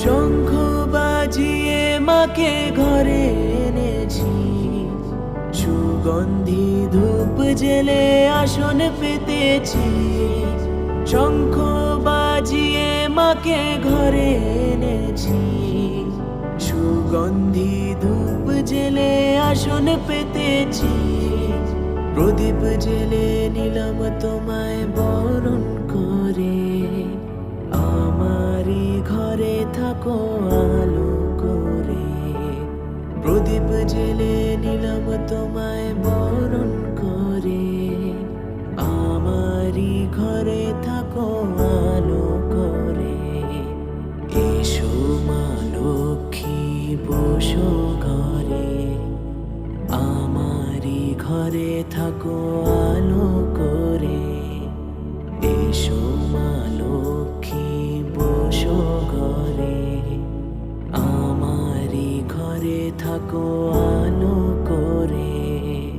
শঙ্খ বাজিয়ে মাকে ঘরে এনেছি, সুগন্ধি ধূপ জেলে আসন পেতেছি। শঙ্খ বাজিয়ে মাকে ঘরে এনেছি, সুগন্ধি ধূপ জেলে আসন পেতেছি। প্রদীপ জেলে নিলাম তোমায় বরণ করে, আমারই ঘরে থাকো আলো করে। প্রদীপ জেলে নিলাম তোমায় বরণ করে, আমারই ঘরে থাকো আলো করে। এসো মা লক্ষ্মী বসো ঘরে, আমারই ঘরে থাকো আলো করে। এসো মা লক্ষ্মী বসো ঘরে, আমারই ঘরে থাকো